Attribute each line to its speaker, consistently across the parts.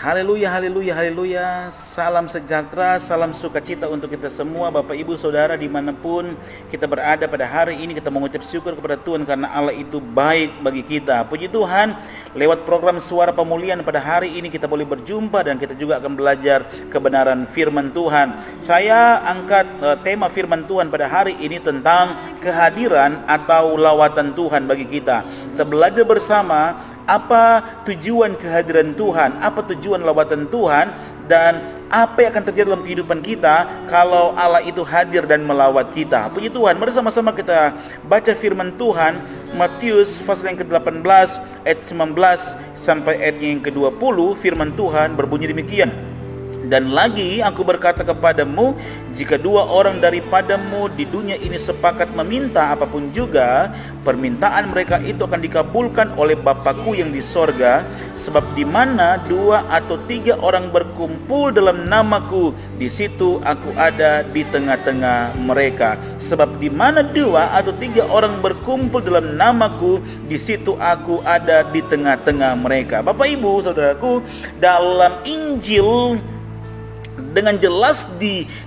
Speaker 1: Haleluya, haleluya, haleluya. Salam sejahtera, salam sukacita untuk kita semua, Bapak Ibu Saudara dimanapun kita berada pada hari ini. Kita mengucap syukur kepada Tuhan karena Allah itu baik bagi kita. Puji Tuhan, lewat program Suara Pemulihan pada hari ini kita boleh berjumpa dan kita juga akan belajar kebenaran firman Tuhan. Saya angkat tema firman Tuhan pada hari ini tentang kehadiran atau lawatan Tuhan bagi kita. Kita belajar bersama apa tujuan kehadiran Tuhan, apa tujuan lawatan Tuhan, dan apa yang akan terjadi dalam kehidupan kita kalau Allah itu hadir dan melawat kita. Puji Tuhan, mari sama-sama kita baca firman Tuhan Matius pasal yang ke-18 ayat 19 sampai ayat yang ke-20. Firman Tuhan berbunyi demikian. Dan lagi aku berkata kepadamu, jika dua orang daripadamu di dunia ini sepakat meminta apapun juga, permintaan mereka itu akan dikabulkan oleh Bapakku yang di sorga. Sebab di mana dua atau tiga orang berkumpul dalam namaku, di situ aku ada di tengah-tengah mereka. Sebab di mana dua atau tiga orang berkumpul dalam namaku, di situ aku ada di tengah-tengah mereka. Bapak Ibu Saudaraku, dalam Injil dengan jelas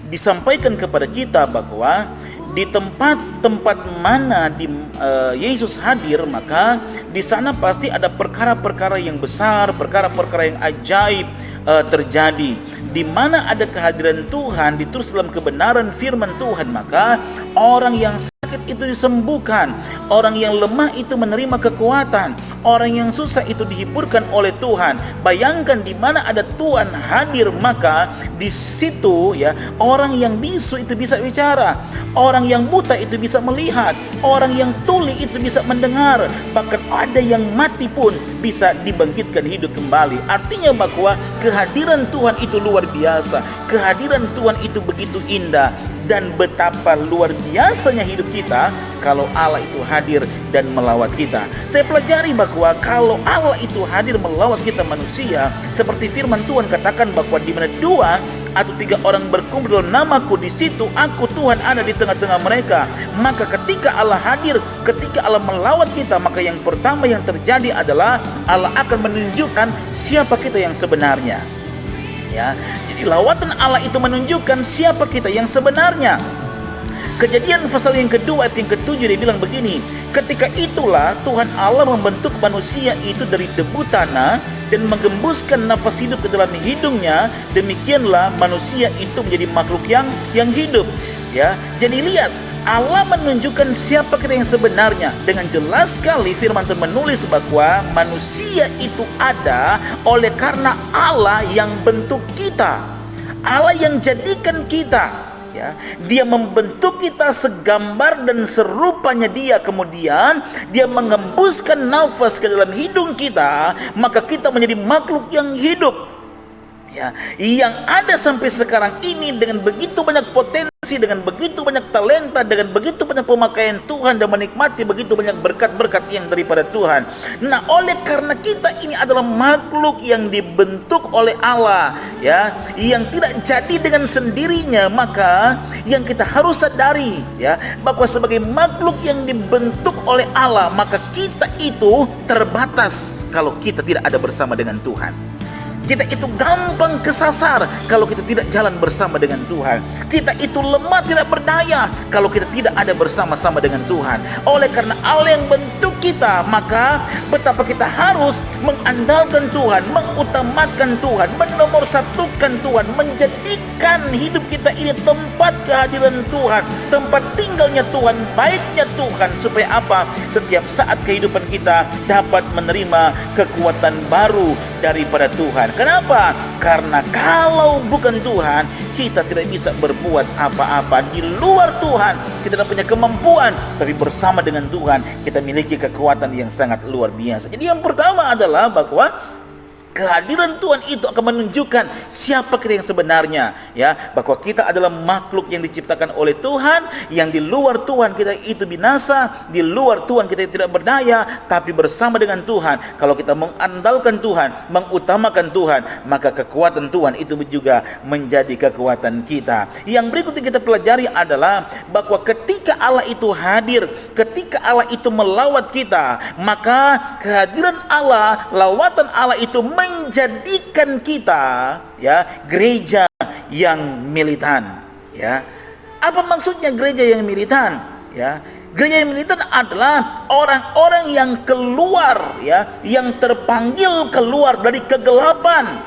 Speaker 1: disampaikan kepada kita bahwa di tempat-tempat mana Yesus hadir, maka di sana pasti ada perkara-perkara yang besar, perkara-perkara yang ajaib terjadi. Di mana ada kehadiran Tuhan, ditulis dalam kebenaran firman Tuhan, maka orang yang sakit itu disembuhkan, orang yang lemah itu menerima kekuatan, orang yang susah itu dihiburkan oleh Tuhan. Bayangkan di mana ada Tuhan hadir, maka di situ ya orang yang bisu itu bisa bicara, orang yang buta itu bisa melihat, orang yang tuli itu bisa mendengar, bahkan ada yang mati pun bisa dibangkitkan hidup kembali. Artinya bahwa kehadiran Tuhan itu luar biasa, kehadiran Tuhan itu begitu indah. Dan betapa luar biasanya hidup kita kalau Allah itu hadir dan melawat kita. Saya pelajari bahwa kalau Allah itu hadir melawat kita manusia, seperti firman Tuhan katakan bahwa di mana dua atau tiga orang berkumpul dalam namaku, di situ aku Tuhan ada di tengah-tengah mereka. Maka ketika Allah hadir, ketika Allah melawat kita, maka yang pertama yang terjadi adalah Allah akan menunjukkan siapa kita yang sebenarnya. Ya, jadi lawatan Allah itu menunjukkan siapa kita yang sebenarnya. Kejadian pasal yang kedua ayat yang ke-7 dia bilang begini, ketika itulah Tuhan Allah membentuk manusia itu dari debu tanah dan menggembuskan nafas hidup ke dalam hidungnya, demikianlah manusia itu menjadi makhluk yang hidup. Ya, jadi lihat, Allah menunjukkan siapa kita yang sebenarnya. Dengan jelas sekali firman Tuhan menulis bahwa manusia itu ada oleh karena Allah yang bentuk kita, Allah yang jadikan kita, ya. Dia membentuk kita segambar dan serupanya Dia. Kemudian Dia mengembuskan nafas ke dalam hidung kita, maka kita menjadi makhluk yang hidup, ya, yang ada sampai sekarang ini dengan begitu banyak potensi, dengan begitu banyak talenta, dengan begitu banyak pemakaian Tuhan, dan menikmati begitu banyak berkat-berkat yang daripada Tuhan. Nah, oleh karena kita ini adalah makhluk yang dibentuk oleh Allah, ya, yang tidak jadi dengan sendirinya, maka yang kita harus sadari, ya, bahwa sebagai makhluk yang dibentuk oleh Allah, maka kita itu terbatas kalau kita tidak ada bersama dengan Tuhan. Kita itu gampang kesasar kalau kita tidak jalan bersama dengan Tuhan. Kita itu lemah, tidak berdaya kalau kita tidak ada bersama-sama dengan Tuhan. Oleh karena Allah yang bentuk kita, maka betapa kita harus mengandalkan Tuhan, mengutamakan Tuhan, menomorsatukan Tuhan, menjadikan hidup kita ini tempat kehadiran Tuhan, tempat tinggalnya Tuhan, baiknya Tuhan, supaya apa? Setiap saat kehidupan kita dapat menerima kekuatan baru daripada Tuhan. Kenapa? Karena kalau bukan Tuhan, kita tidak bisa berbuat apa-apa. Di luar Tuhan, kita tidak punya kemampuan. Tapi bersama dengan Tuhan, kita miliki kekuatan yang sangat luar biasa. Jadi yang pertama adalah bahwa kehadiran Tuhan itu akan menunjukkan siapa kita yang sebenarnya, ya, bahwa kita adalah makhluk yang diciptakan oleh Tuhan, yang di luar Tuhan kita itu binasa, di luar Tuhan kita tidak berdaya, tapi bersama dengan Tuhan, kalau kita mengandalkan Tuhan, mengutamakan Tuhan, maka kekuatan Tuhan itu juga menjadi kekuatan kita. Yang berikutnya kita pelajari adalah bahwa ketika Allah itu hadir, ketika Allah itu melawat kita, maka kehadiran Allah, lawatan Allah itu menjadikan kita ya gereja yang militan. Ya, apa maksudnya gereja yang militan? Ya, gereja yang militan adalah orang-orang yang keluar, ya, yang terpanggil keluar dari kegelapan,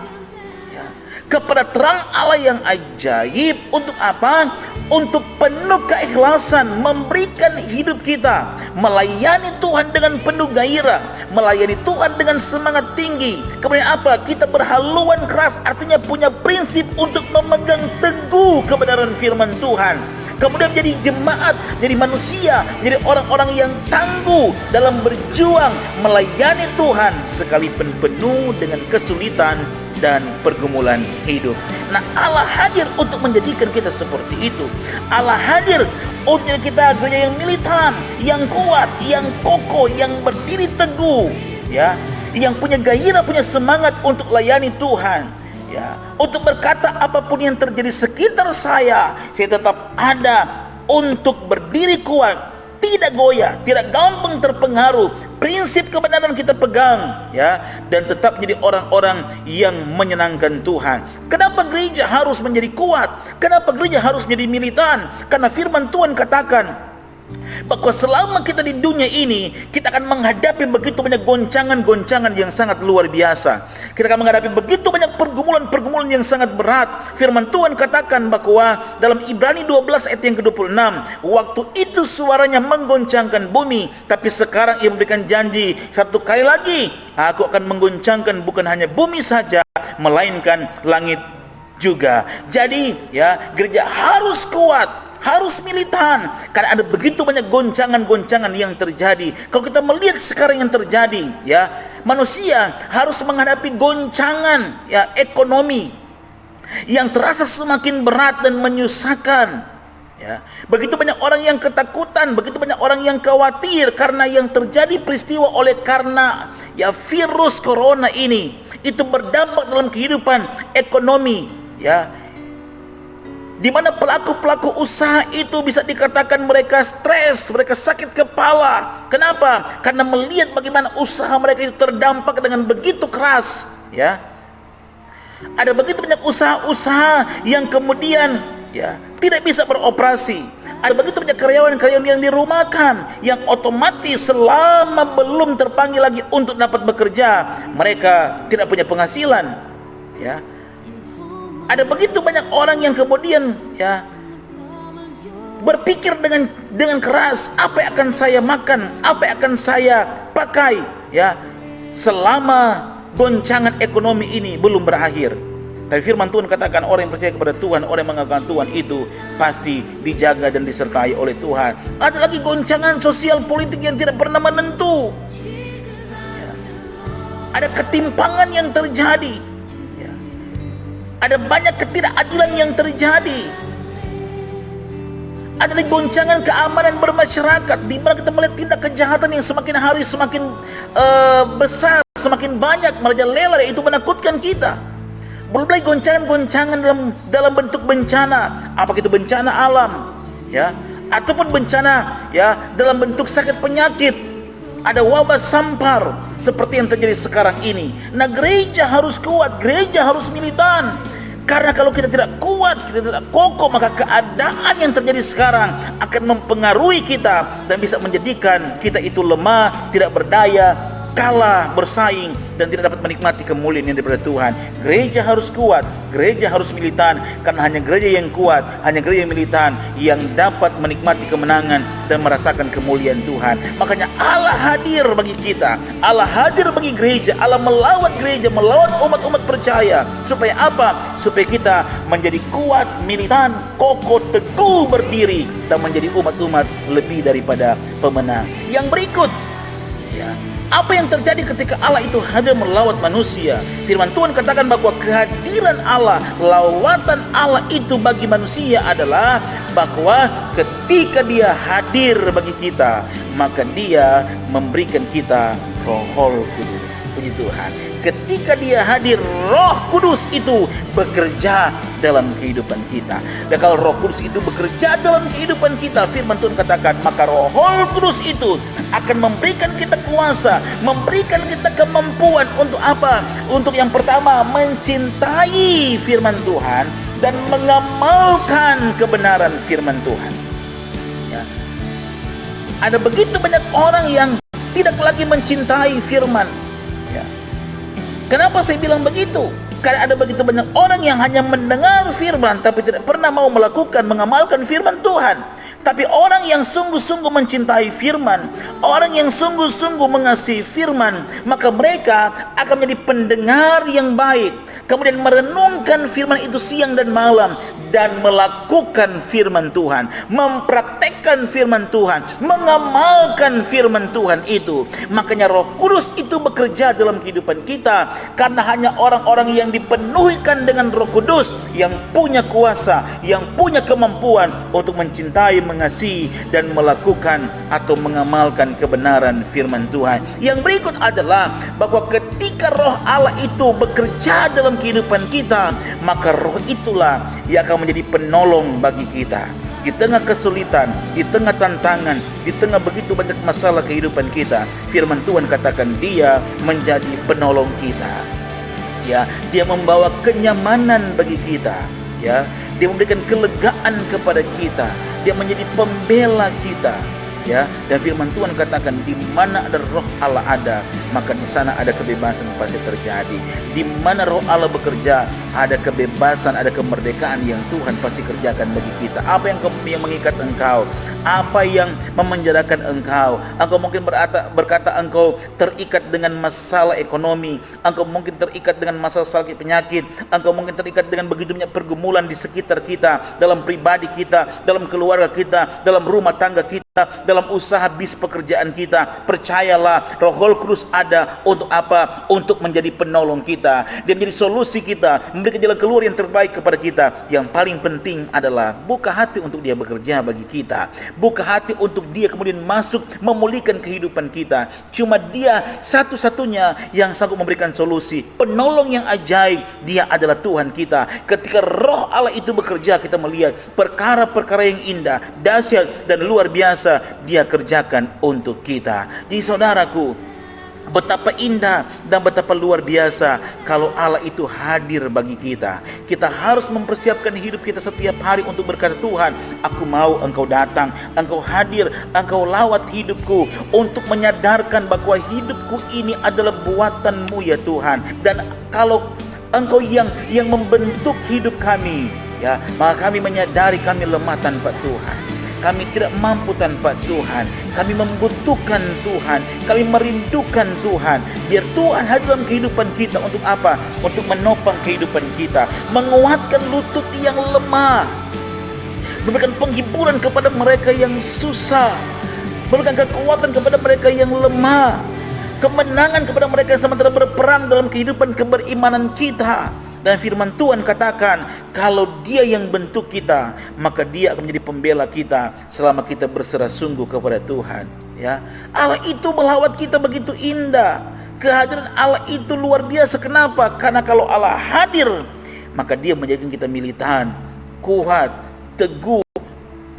Speaker 1: ya, kepada terang Allah yang ajaib. Untuk apa? Untuk penuh keikhlasan memberikan hidup kita, melayani Tuhan dengan penuh gairah, melayani Tuhan dengan semangat tinggi. Kemudian apa? Kita berhaluan keras, artinya punya prinsip untuk memegang teguh kebenaran firman Tuhan. Kemudian menjadi jemaat, jadi manusia, jadi orang-orang yang tangguh dalam berjuang melayani Tuhan sekalipun penuh dengan kesulitan dan pergumulan hidup. Nah, Allah hadir untuk menjadikan kita seperti itu. Allah hadir untuk kita gereja yang militan, yang kuat, yang kokoh, yang berdiri teguh, ya, yang punya gairah, punya semangat untuk layani Tuhan. Ya, untuk berkata apapun yang terjadi sekitar saya tetap ada untuk berdiri kuat, tidak goyah, tidak gampang terpengaruh. Prinsip kebenaran kita pegang, ya, dan tetap menjadi orang-orang yang menyenangkan Tuhan. Kenapa gereja harus menjadi kuat? Kenapa gereja harus menjadi militan? Karena firman Tuhan katakan bahwa selama kita di dunia ini, kita akan menghadapi begitu banyak goncangan-goncangan yang sangat luar biasa. Kita akan menghadapi begitu banyak pergumulan-pergumulan yang sangat berat. Firman Tuhan katakan bahwa dalam Ibrani 12 ayat yang ke-26, waktu itu suaranya menggoncangkan bumi, tapi sekarang ia memberikan janji, satu kali lagi aku akan menggoncangkan bukan hanya bumi saja, melainkan langit juga. Jadi, ya, gereja harus kuat, harus militan, karena ada begitu banyak goncangan-goncangan yang terjadi. Kalau kita melihat sekarang yang terjadi, ya, manusia harus menghadapi goncangan, ya, ekonomi yang terasa semakin berat dan menyusahkan, ya. Begitu banyak orang yang ketakutan, begitu banyak orang yang khawatir karena yang terjadi peristiwa oleh karena, ya, virus corona ini. Itu berdampak dalam kehidupan ekonomi, ya, di mana pelaku-pelaku usaha itu bisa dikatakan mereka stres, mereka sakit kepala. Kenapa? Karena melihat bagaimana usaha mereka itu terdampak dengan begitu keras, ya. Ada begitu banyak usaha-usaha yang kemudian, ya, tidak bisa beroperasi. Ada begitu banyak karyawan-karyawan yang dirumahkan, yang otomatis selama belum terpanggil lagi untuk dapat bekerja, mereka tidak punya penghasilan, ya. Ada begitu banyak orang yang kemudian, ya, berpikir dengan keras, apa yang akan saya makan, apa yang akan saya pakai, ya, selama goncangan ekonomi ini belum berakhir. Tapi firman Tuhan katakan orang yang percaya kepada Tuhan, orang yang mengagungkan Tuhan itu pasti dijaga dan disertai oleh Tuhan. Ada lagi goncangan sosial politik yang tidak pernah menentu, ya. Ada ketimpangan yang terjadi, ada banyak ketidakadilan yang terjadi. Ada lagi goncangan keamanan bermasyarakat, di mana kita melihat tindak kejahatan yang semakin hari semakin besar, semakin banyak, merajalela, itu menakutkan kita. Belum lagi goncangan-goncangan dalam bentuk bencana, apa itu bencana alam, ya, ataupun bencana, ya, dalam bentuk sakit penyakit. Ada wabah sampar seperti yang terjadi sekarang ini. Nah, gereja harus kuat, gereja harus militan. Karena kalau kita tidak kuat, kita tidak kokoh, maka keadaan yang terjadi sekarang akan mempengaruhi kita dan bisa menjadikan kita itu lemah, tidak berdaya, kalah bersaing, dan tidak dapat menikmati kemuliaan yang daripada Tuhan. Gereja harus kuat, gereja harus militan, karena hanya gereja yang kuat, hanya gereja yang militan yang dapat menikmati kemenangan dan merasakan kemuliaan Tuhan. Makanya Allah hadir bagi kita, Allah hadir bagi gereja, Allah melawat gereja, melawat umat-umat percaya. Supaya apa? Supaya kita menjadi kuat, militan, kokoh, teguh berdiri, dan menjadi umat-umat lebih daripada pemenang. Yang berikut, ya, apa yang terjadi ketika Allah itu hadir melawat manusia? Firman Tuhan katakan bahwa kehadiran Allah, lawatan Allah itu bagi manusia adalah bahwa ketika Dia hadir bagi kita, maka Dia memberikan kita Roh Kudus. Puji Tuhan. Ketika Dia hadir, Roh Kudus itu bekerja dalam kehidupan kita. Dan kalau Roh Kudus itu bekerja dalam kehidupan kita, firman Tuhan katakan, maka Roh Kudus itu akan memberikan kita kuasa, memberikan kita kemampuan untuk apa? Untuk yang pertama, mencintai firman Tuhan dan mengamalkan kebenaran firman Tuhan. Ya. Ada begitu banyak orang yang tidak lagi mencintai firman. Ya. Kenapa saya bilang begitu? Karena ada begitu banyak orang yang hanya mendengar firman tapi tidak pernah mau melakukan, mengamalkan firman Tuhan. Tapi orang yang sungguh-sungguh mencintai firman, orang yang sungguh-sungguh mengasihi firman, maka mereka akan menjadi pendengar yang baik, kemudian merenungkan firman itu siang dan malam, dan melakukan firman Tuhan, mempraktekkan firman Tuhan, mengamalkan firman Tuhan itu. Makanya Roh Kudus itu bekerja dalam kehidupan kita, karena hanya orang-orang yang dipenuhikan dengan Roh Kudus yang punya kuasa, yang punya kemampuan untuk mencintai, mengasihi, dan melakukan atau mengamalkan kebenaran firman Tuhan. Yang berikut adalah bahwa ketika Roh Allah itu bekerja dalam kehidupan kita, maka Roh itulah yang akan menjadi penolong bagi kita di tengah kesulitan, di tengah tantangan, di tengah begitu banyak masalah kehidupan kita. Firman Tuhan katakan Dia menjadi penolong kita. Ya, Dia membawa kenyamanan bagi kita. Ya, Dia memberikan kelegaan kepada kita. Dia menjadi pembela kita. Ya, dan firman Tuhan katakan di mana ada Roh Allah ada, maka di sana ada kebebasan pasti terjadi. Di mana Roh Allah bekerja, ada kebebasan, ada kemerdekaan yang Tuhan pasti kerjakan bagi kita. Apa yang mengikat engkau? Apa yang memenjarakan engkau? Engkau mungkin berkata engkau terikat dengan masalah ekonomi, engkau mungkin terikat dengan masalah sakit penyakit, engkau mungkin terikat dengan begitu banyak pergumulan di sekitar kita, dalam pribadi kita, dalam keluarga kita, dalam rumah tangga kita, dalam usaha bis pekerjaan kita. Percayalah, Roh Kudus ada untuk apa? Untuk menjadi penolong kita. Dia menjadi solusi kita, memberikan jalan keluar yang terbaik kepada kita. Yang paling penting adalah buka hati untuk Dia bekerja bagi kita. Buka hati untuk Dia kemudian masuk memulihkan kehidupan kita. Cuma Dia satu-satunya yang sanggup memberikan solusi. Penolong yang ajaib, Dia adalah Tuhan kita. Ketika Roh Allah itu bekerja, kita melihat perkara-perkara yang indah, dahsyat, dan luar biasa Dia kerjakan untuk kita. Jadi saudaraku, betapa indah dan betapa luar biasa kalau Allah itu hadir bagi kita. Kita harus mempersiapkan hidup kita setiap hari untuk berkata, Tuhan, aku mau Engkau datang, Engkau hadir, Engkau lawat hidupku, untuk menyadarkan bahwa hidupku ini adalah buatan-Mu ya Tuhan. Dan kalau Engkau yang membentuk hidup kami, ya, maka kami menyadari kami lemah tanpa Tuhan. Kami tidak mampu tanpa Tuhan. Kami membutuhkan Tuhan. Kami merindukan Tuhan. Biar Tuhan hadir dalam kehidupan kita. Untuk apa? Untuk menopang kehidupan kita, menguatkan lutut yang lemah, memberikan penghiburan kepada mereka yang susah, memberikan kekuatan kepada mereka yang lemah, kemenangan kepada mereka yang sementara berperang dalam kehidupan keberimanan kita. Dan firman Tuhan katakan, kalau Dia yang bentuk kita, maka Dia akan menjadi pembela kita selama kita berserah sungguh kepada Tuhan. Ya, Allah itu melawat kita begitu indah. Kehadiran Allah itu luar biasa. Kenapa? Karena kalau Allah hadir, maka Dia menjadikan kita militan, kuat, teguh,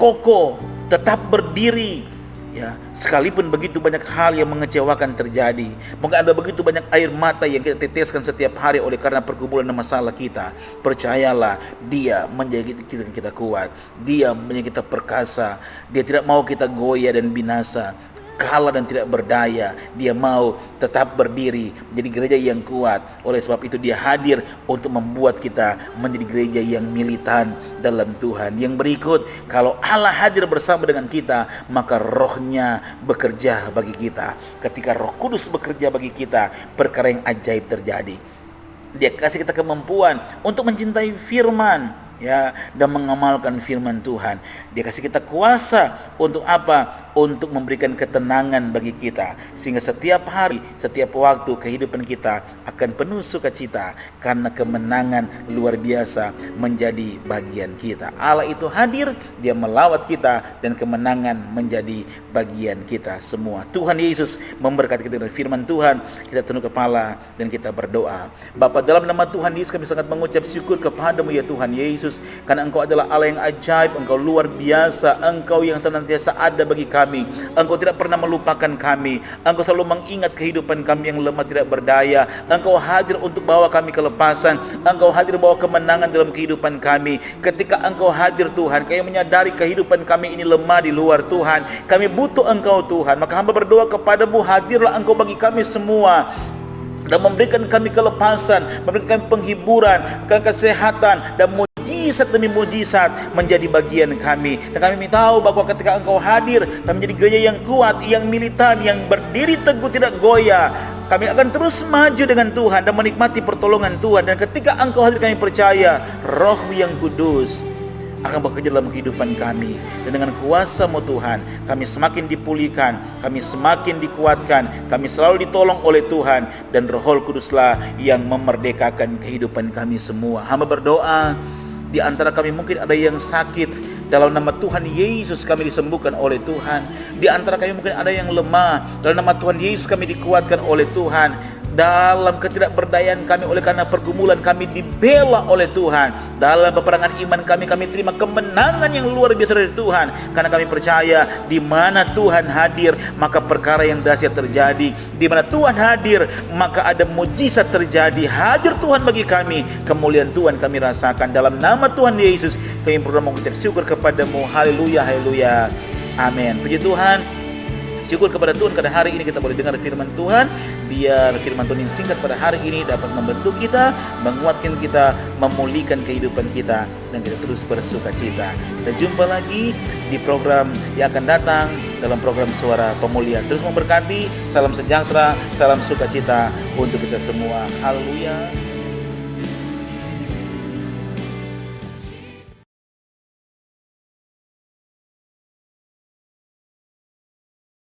Speaker 1: kokoh, tetap berdiri. Ya, sekalipun begitu banyak hal yang mengecewakan terjadi, mungkin ada begitu banyak air mata yang kita teteskan setiap hari oleh karena pergumulan dan masalah kita, percayalah, Dia menjadikan kita kuat, Dia menjadikan kita perkasa. Dia tidak mau kita goyah dan binasa, kalah dan tidak berdaya. Dia mau tetap berdiri menjadi gereja yang kuat. Oleh sebab itu Dia hadir untuk membuat kita menjadi gereja yang militan dalam Tuhan. Yang berikut, kalau Allah hadir bersama dengan kita, maka Roh-Nya bekerja bagi kita. Ketika Roh Kudus bekerja bagi kita, perkara yang ajaib terjadi. Dia kasih kita kemampuan untuk mencintai firman, ya, dan mengamalkan firman Tuhan. Dia kasih kita kuasa untuk apa? untuk memberikan ketenangan bagi kita, sehingga setiap hari, setiap waktu kehidupan kita akan penuh sukacita karena kemenangan luar biasa menjadi bagian kita. Allah itu hadir, Dia melawat kita, dan kemenangan menjadi bagian kita semua. Tuhan Yesus memberkati kita dengan firman Tuhan. Kita tunduk kepala dan kita berdoa. Bapa, dalam nama Tuhan Yesus kami sangat mengucap syukur kepadamu ya Tuhan Yesus, karena Engkau adalah Allah yang ajaib, Engkau luar biasa, Engkau yang senantiasa ada bagi kami. Engkau tidak pernah melupakan kami, Engkau selalu mengingat kehidupan kami yang lemah tidak berdaya. Engkau hadir untuk bawa kami kelepasan, Engkau hadir bawa kemenangan dalam kehidupan kami. Ketika Engkau hadir Tuhan, kami menyadari kehidupan kami ini lemah di luar Tuhan, kami butuh Engkau Tuhan. Maka hamba berdoa kepadamu, hadirlah Engkau bagi kami semua dan memberikan kami kelepasan, memberikan kami penghiburan, kesehatan, dan mujizat demi mujizat menjadi bagian kami. Dan kami tahu bahwa ketika Engkau hadir, kami menjadi gereja yang kuat, yang militan, yang berdiri teguh tidak goyah. Kami akan terus maju dengan Tuhan dan menikmati pertolongan Tuhan. Dan ketika Engkau hadir, kami percaya Roh yang Kudus akan bekerja dalam kehidupan kami, dan dengan kuasa-Mu Tuhan, kami semakin dipulihkan, kami semakin dikuatkan, kami selalu ditolong oleh Tuhan, dan Roh Kuduslah yang memerdekakan kehidupan kami semua. Hamba berdoa, di antara kami mungkin ada yang sakit, dalam nama Tuhan Yesus kami disembuhkan oleh Tuhan. Di antara kami mungkin ada yang lemah, dalam nama Tuhan Yesus kami dikuatkan oleh Tuhan. Dalam ketidakberdayaan kami oleh karena pergumulan, kami dibela oleh Tuhan. Dalam peperangan iman kami terima kemenangan yang luar biasa dari Tuhan, karena kami percaya di mana Tuhan hadir, maka perkara yang dahsyat terjadi. Di mana Tuhan hadir, maka ada mujizat terjadi. Hadir Tuhan bagi kami, kemuliaan Tuhan kami rasakan. Dalam nama Tuhan Yesus kami berdoa mengucap syukur kepadamu. Haleluya, haleluya, amin. Puji Tuhan. Syukur kepada Tuhan karena hari ini kita boleh dengar firman Tuhan. Biar firman Tuhan yang singkat pada hari ini dapat membentuk kita, menguatkan kita, memulihkan kehidupan kita, dan kita terus bersuka cita. Kita jumpa lagi di program yang akan datang dalam program Suara Pemulihan. Terus memberkati, salam sejahtera, salam sukacita untuk kita semua. Haleluya.